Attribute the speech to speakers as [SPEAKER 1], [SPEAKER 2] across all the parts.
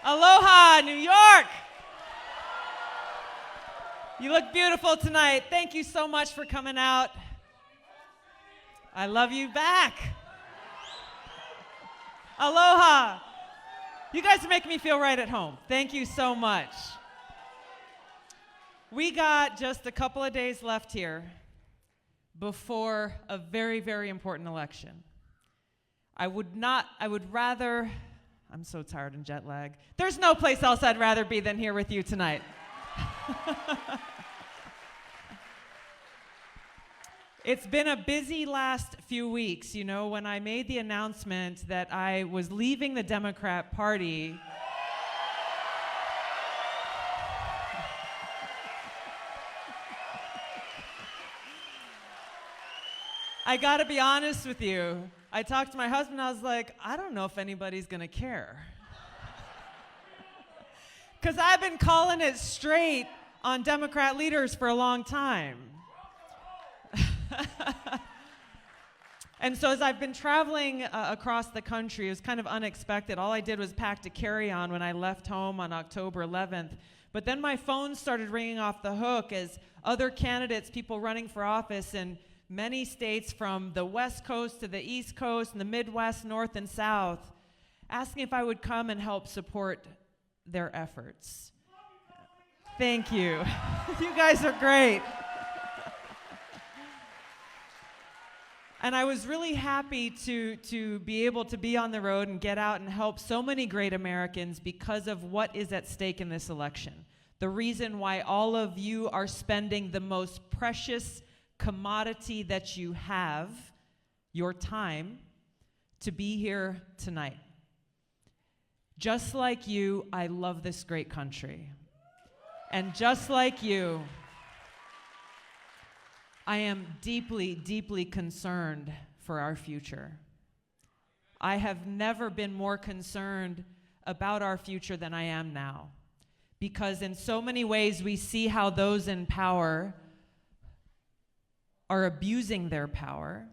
[SPEAKER 1] Aloha, New York! You look beautiful tonight. Thank you so much for coming out. I love you back. Aloha. You guys are making me feel right at home. Thank you so much. We got just a couple of days left here before a very, very important election. I'm so tired and jet lag. There's no place else I'd rather be than here with you tonight. It's been a busy last few weeks. You know, when I made the announcement that I was leaving the Democrat Party, I gotta be honest with you. I talked to my husband, I was like, I don't know if anybody's gonna care. Because I've been calling it straight on Democrat leaders for a long time. And so as I've been traveling across the country, it was kind of unexpected. All I did was pack a carry-on when I left home on October 11th. But then my phone started ringing off the hook as other candidates, people running for office in many states from the West Coast to the East Coast and the Midwest, North and South, asking if I would come and help support their efforts. Thank you. You guys are great. And I was really happy to be able to be on the road and get out and help so many great Americans because of what is at stake in this election. The reason why all of you are spending the most precious commodity that you have, your time, to be here tonight. Just like you, I love this great country. And just like you, I am deeply, deeply concerned for our future. I have never been more concerned about our future than I am now. Because in so many ways, we see how those in power are abusing their power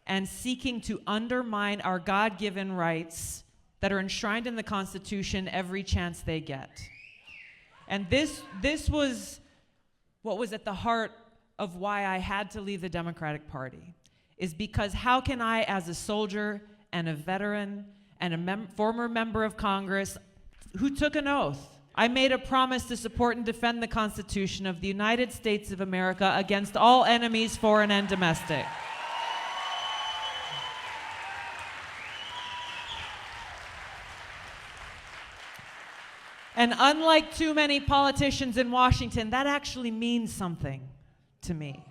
[SPEAKER 1] and seeking to undermine our God-given rights that are enshrined in the Constitution every chance they get. And this was what was at the heart of why I had to leave the Democratic Party, is because how can I, as a soldier and a veteran and a former member of Congress who took an oath, I made a promise to support and defend the Constitution of the United States of America against all enemies, foreign and domestic. And unlike too many politicians in Washington, that actually means something to me.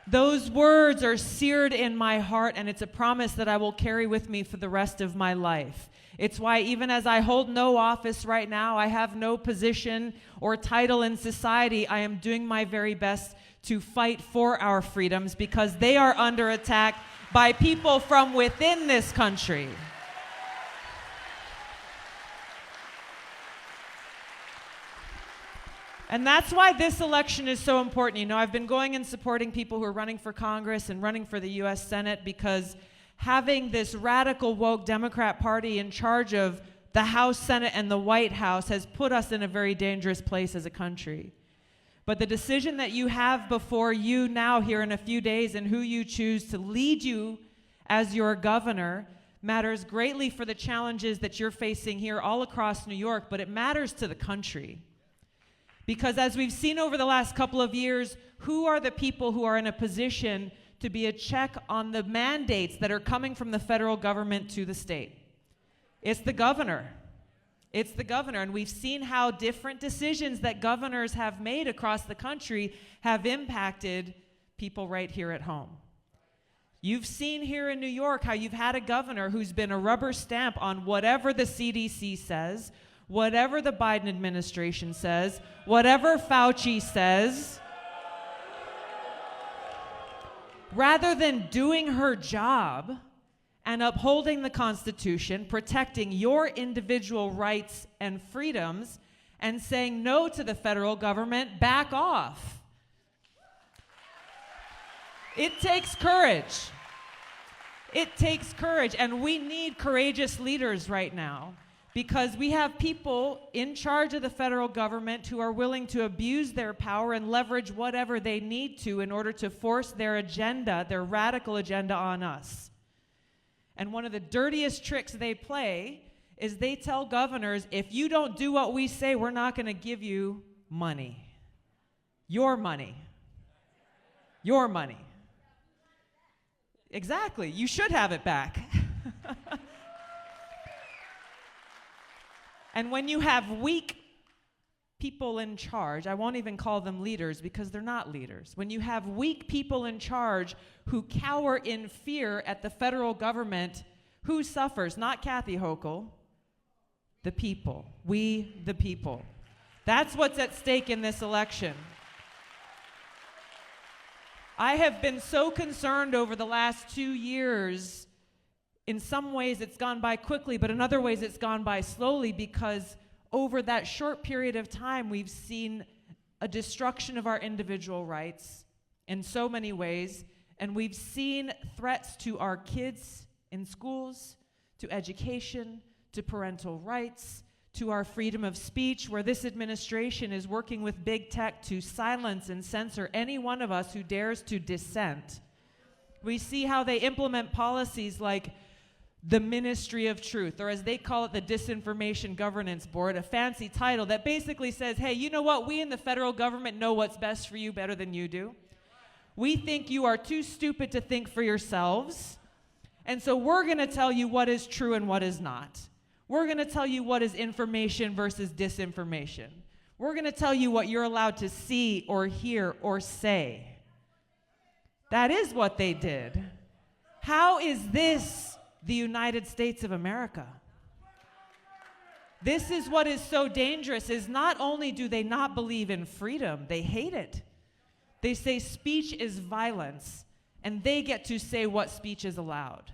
[SPEAKER 1] Those words are seared in my heart, and it's a promise that I will carry with me for the rest of my life. It's why even as I hold no office right now, I have no position or title in society, I am doing my very best to fight for our freedoms because they are under attack by people from within this country. And that's why this election is so important. You know, I've been going and supporting people who are running for Congress and running for the U.S. Senate because having this radical woke Democrat Party in charge of the House, Senate, and the White House has put us in a very dangerous place as a country. But the decision that you have before you now here in a few days and who you choose to lead you as your governor matters greatly for the challenges that you're facing here all across New York, but it matters to the country. Because as we've seen over the last couple of years, who are the people who are in a position to be a check on the mandates that are coming from the federal government to the state? It's the governor. It's the governor. And we've seen how different decisions that governors have made across the country have impacted people right here at home. You've seen here in New York how you've had a governor who's been a rubber stamp on whatever the CDC says, whatever the Biden administration says, whatever Fauci says, rather than doing her job and upholding the Constitution, protecting your individual rights and freedoms, and saying no to the federal government, back off. It takes courage. It takes courage, and we need courageous leaders right now. Because we have people in charge of the federal government who are willing to abuse their power and leverage whatever they need to in order to force their agenda, their radical agenda, on us. And one of the dirtiest tricks they play is they tell governors, if you don't do what we say, we're not going to give you money. Your money. Your money. Exactly. You should have it back. And when you have weak people in charge, I won't even call them leaders because they're not leaders. When you have weak people in charge who cower in fear at the federal government, who suffers? Not Kathy Hochul. The people. We, the people. That's what's at stake in this election. I have been so concerned over the last 2 years. In some ways it's gone by quickly, but in other ways it's gone by slowly, because over that short period of time we've seen a destruction of our individual rights in so many ways, and we've seen threats to our kids in schools, to education, to parental rights, to our freedom of speech, where this administration is working with big tech to silence and censor any one of us who dares to dissent. We see how they implement policies like the Ministry of Truth, or as they call it, the Disinformation Governance Board, a fancy title that basically says, hey, you know what? We in the federal government know what's best for you better than you do. We think you are too stupid to think for yourselves, and so we're going to tell you what is true and what is not. We're going to tell you what is information versus disinformation. We're going to tell you what you're allowed to see or hear or say. That is what they did. How is this the United States of America? This is what is so dangerous, is not only do they not believe in freedom, they hate it. They say speech is violence, and they get to say what speech is allowed.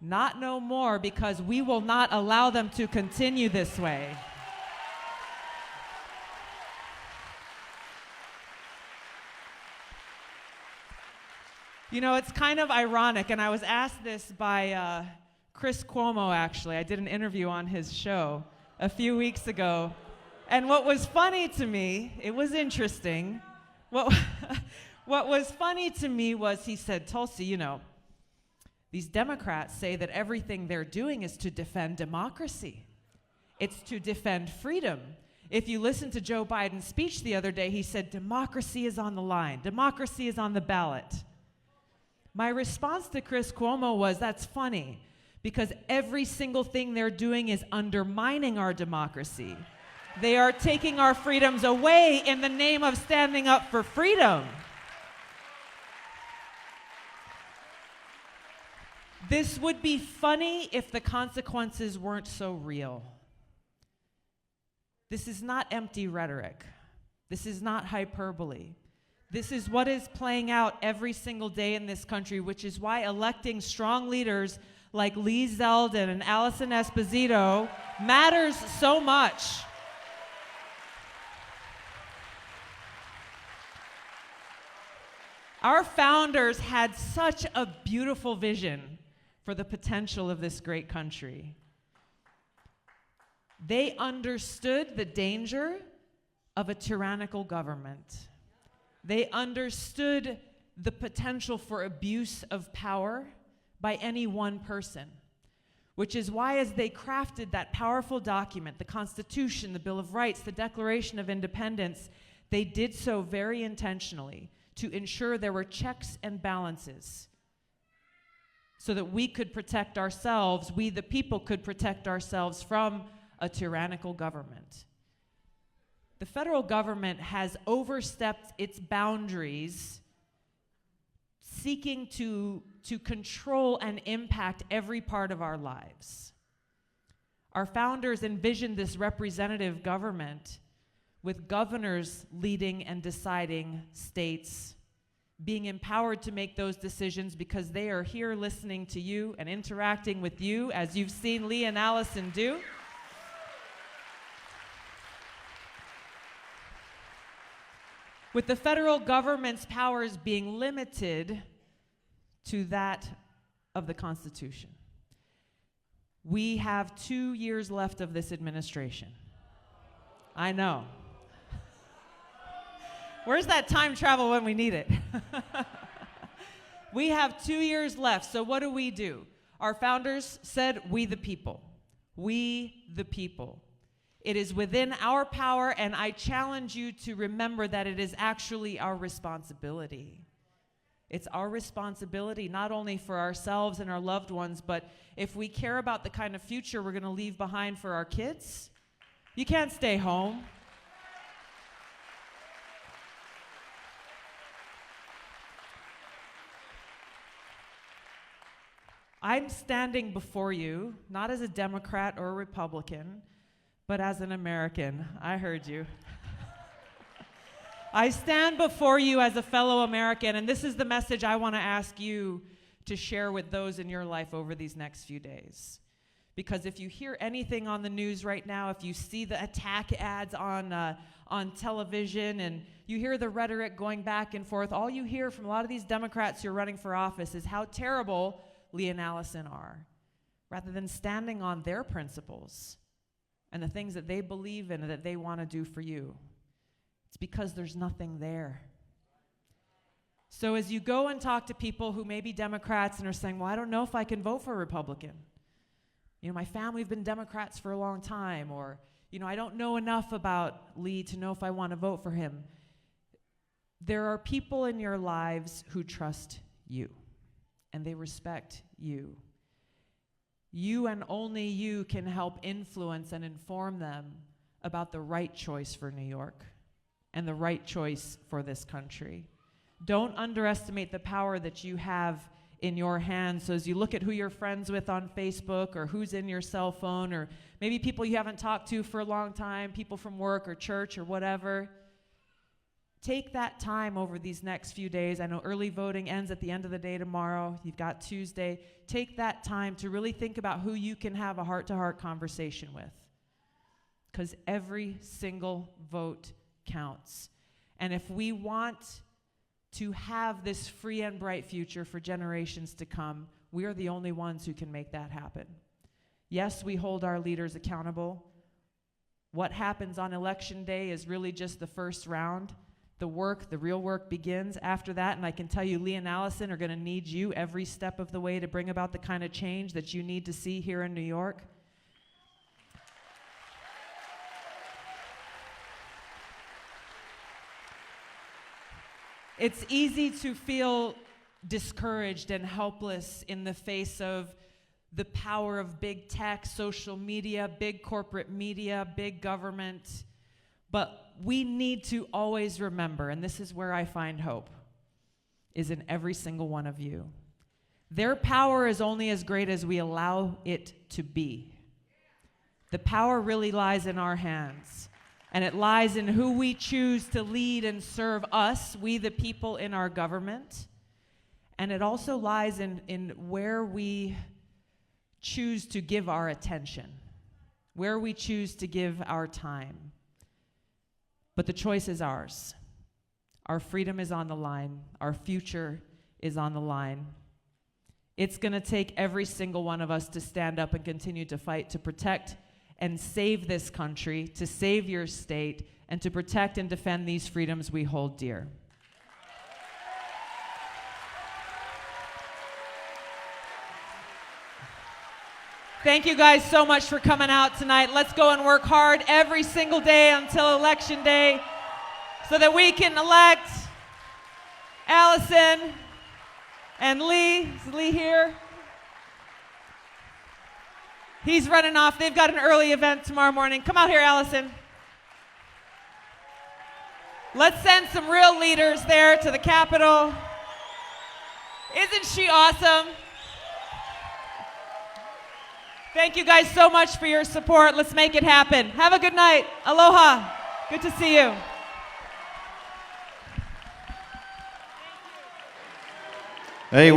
[SPEAKER 1] Not no more, because we will not allow them to continue this way. You know, it's kind of ironic, and I was asked this by Chris Cuomo, actually. I did an interview on his show a few weeks ago. And what was funny to me, it was interesting. What was funny to me was he said, Tulsi, you know, these Democrats say that everything they're doing is to defend democracy. It's to defend freedom. If you listen to Joe Biden's speech the other day, he said, democracy is on the line. Democracy is on the ballot. My response to Chris Cuomo was, that's funny, because every single thing they're doing is undermining our democracy. They are taking our freedoms away in the name of standing up for freedom. This would be funny if the consequences weren't so real. This is not empty rhetoric. This is not hyperbole. This is what is playing out every single day in this country, which is why electing strong leaders like Lee Zeldin and Allison Esposito matters so much. Our founders had such a beautiful vision for the potential of this great country. They understood the danger of a tyrannical government. They understood the potential for abuse of power by any one person, which is why, as they crafted that powerful document, the Constitution, the Bill of Rights, the Declaration of Independence, they did so very intentionally to ensure there were checks and balances so that we could protect ourselves, we the people could protect ourselves from a tyrannical government. The federal government has overstepped its boundaries, seeking to control and impact every part of our lives. Our founders envisioned this representative government with governors leading and deciding states, being empowered to make those decisions because they are here listening to you and interacting with you, as you've seen Lee and Allison do. With the federal government's powers being limited to that of the Constitution. We have 2 years left of this administration. I know. Where's that time travel when we need it? We have 2 years left, so what do? Our founders said, we the people. We the people. It is within our power, and I challenge you to remember that it is actually our responsibility. It's our responsibility not only for ourselves and our loved ones, but if we care about the kind of future we're going to leave behind for our kids, you can't stay home. I'm standing before you, not as a Democrat or a Republican, but as an American. I heard you. I stand before you as a fellow American, and this is the message I want to ask you to share with those in your life over these next few days. Because if you hear anything on the news right now, if you see the attack ads on television, and you hear the rhetoric going back and forth, all you hear from a lot of these Democrats who are running for office is how terrible Lee and Allison are, rather than standing on their principles and the things that they believe in and that they want to do for you. It's because there's nothing there. So as you go and talk to people who may be Democrats and are saying, well, I don't know if I can vote for a Republican. You know, my family have been Democrats for a long time, or, you know, I don't know enough about Lee to know if I want to vote for him. There are people in your lives who trust you, and they respect you. You and only you can help influence and inform them about the right choice for New York and the right choice for this country. Don't underestimate the power that you have in your hands. So as you look at who you're friends with on Facebook, or who's in your cell phone, or maybe people you haven't talked to for a long time, people from work or church or whatever, take that time over these next few days. I know early voting ends at the end of the day tomorrow. You've got Tuesday. Take that time to really think about who you can have a heart-to-heart conversation with, because every single vote counts. And if we want to have this free and bright future for generations to come, we are the only ones who can make that happen. Yes, we hold our leaders accountable. What happens on election day is really just the first round. The real work begins after that, and I can tell you Lee and Allison are going to need you every step of the way to bring about the kind of change that you need to see here in New York. It's easy to feel discouraged and helpless in the face of the power of big tech, social media, big corporate media, big government. But we need to always remember, and this is where I find hope, is in every single one of you. Their power is only as great as we allow it to be. The power really lies in our hands. And it lies in who we choose to lead and serve us, we the people in our government. And it also lies in where we choose to give our attention, where we choose to give our time. But the choice is ours. Our freedom is on the line. Our future is on the line. It's going to take every single one of us to stand up and continue to fight to protect and save this country, to save your state, and to protect and defend these freedoms we hold dear. Thank you guys so much for coming out tonight. Let's go and work hard every single day until Election Day so that we can elect Allison and Lee. Is Lee here? He's running off. They've got an early event tomorrow morning. Come out here, Allison. Let's send some real leaders there to the Capitol. Isn't she awesome? Thank you guys so much for your support. Let's make it happen. Have a good night. Aloha. Good to see you.